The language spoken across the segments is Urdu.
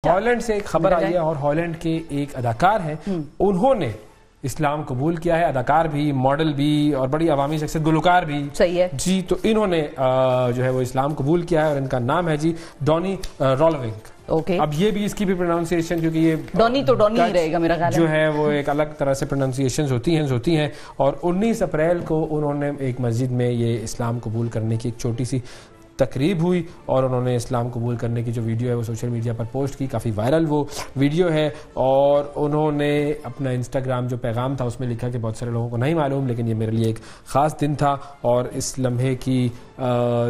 ہالینڈ سے ایک خبر آئی ہے اور ہالینڈ کے ایک اداکار ہیں, انہوں نے اسلام قبول کیا ہے. اداکار بھی, ماڈل بھی اور بڑی عوامی شخصیت, گلوکار بھی. صحیح ہے جی. تو انہوں نے جو ہے وہ اسلام قبول کیا ہے اور ان کا نام ہے جی ڈونی رولونگ. اب یہ بھی اس کی بھی پروننسیشن, کیونکہ یہ ڈونی تو ڈونی ہی رہے گا میرا خیال ہے, جو ہے وہ ایک الگ طرح سے پروننسیشنز ہوتی ہیں. اور 19 اپریل کو انہوں نے ایک مسجد میں یہ اسلام قبول کرنے کی ایک چھوٹی سی تقریب ہوئی اور انہوں نے اسلام قبول کرنے کی جو ویڈیو ہے وہ سوشل میڈیا پر پوسٹ کی. کافی وائرل وہ ویڈیو ہے اور انہوں نے اپنا انسٹاگرام جو پیغام تھا اس میں لکھا کہ بہت سارے لوگوں کو نہیں معلوم, لیکن یہ میرے لیے ایک خاص دن تھا اور اس لمحے کی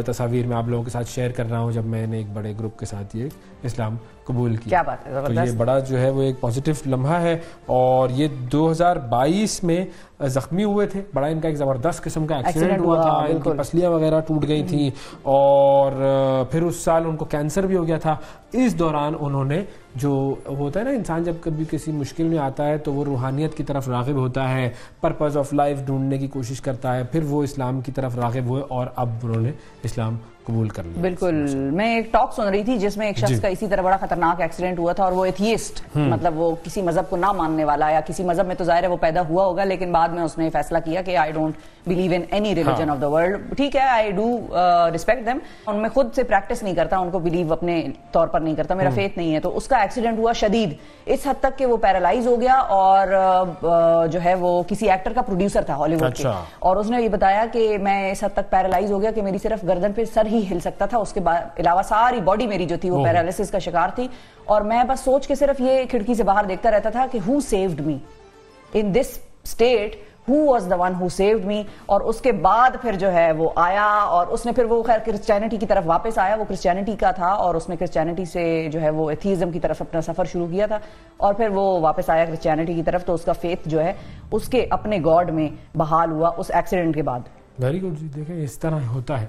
تصاویر میں آپ لوگوں کے ساتھ شیئر کر رہا ہوں جب میں نے ایک بڑے گروپ کے ساتھ یہ اسلام قبول کیا. کیا بات ہے, تو یہ بڑا جو ہے وہ ایک پازیٹیو لمحہ ہے. اور یہ 2022 میں زخمی ہوئے تھے, بڑا ان کا ایک زبردست قسم کا ایکسیڈنٹ ہوا تھا, ان کی پسلیاں وغیرہ ٹوٹ گئی تھیں اور پھر اس سال ان کو کینسر بھی ہو گیا تھا. اس دوران انہوں نے, جو ہوتا ہے نا انسان جب کبھی کسی مشکل میں آتا ہے تو وہ روحانیت کی طرف راغب ہوتا ہے, پرپز آف لائف ڈھونڈنے کی کوشش کرتا ہے, پھر وہ اسلام کی طرف راغب ہوئے اور اب انہوں نے اسلام قبول کر لیا. بالکل. میں ایک ٹاک سن رہی تھی جس میں ایک شخص کا اسی طرح بڑا خطرناک ایکسیڈنٹ ہوا تھا اور وہ ایتھیسٹ, مطلب وہ کسی مذہب کو نہ ماننے والا, یا کسی مذہب میں تو ظاہر ہے وہ پیدا ہوا ہوگا لیکن بعد میں اس نے فیصلہ کیا کہ I don't believe in any religion of the world. ٹھیک ہے, آئی ڈو ریسپیکٹ دیم, ان میں خود سے پریکٹس نہیں کرتا, ان کو بلیو اپنے طور پر نہیں کرتا, میرا فیتھ نہیں ہے. تو اس کا ایکسیڈنٹ ہوا شدید, اس حد تک کہ وہ پیرالائز ہو گیا اور جو ہے وہ کسی ایکٹر کا پروڈیوسر تھا ہالی ووڈ کے, اور اس نے یہ بتایا کہ میں اس حد تک پیرالائز ہو گیا کہ میری صرف گردن پہ سر ہی ہل سکتا تھا, اس کے علاوہ ساری باڈی میری جو تھی وہ پیرالائسس کا شکار تھی. اور میں بس سوچ کے صرف یہ کھڑکی سے باہر دیکھتا رہتا تھا کہ who saved me in this state, who was the one who saved me. اور اس کے بعد پھر جو ہے وہ آیا اور اس نے پھر وہ خیر کرسچینٹی کی طرف واپس آیا, وہ کرسچینٹی کا تھا اور اس نے کرسچینٹی سے جو ہے وہ ایتھیزم کی طرف اپنا سفر شروع کیا تھا اور پھر وہ واپس آیا کرسچینٹی کی طرف. تو اس کا فیتھ جو ہے اس کے اپنے گاڈ میں بحال ہوا اس ایکسیڈنٹ کے بعد. ویری گڈ جی. دیکھیں اس طرح ہوتا ہے.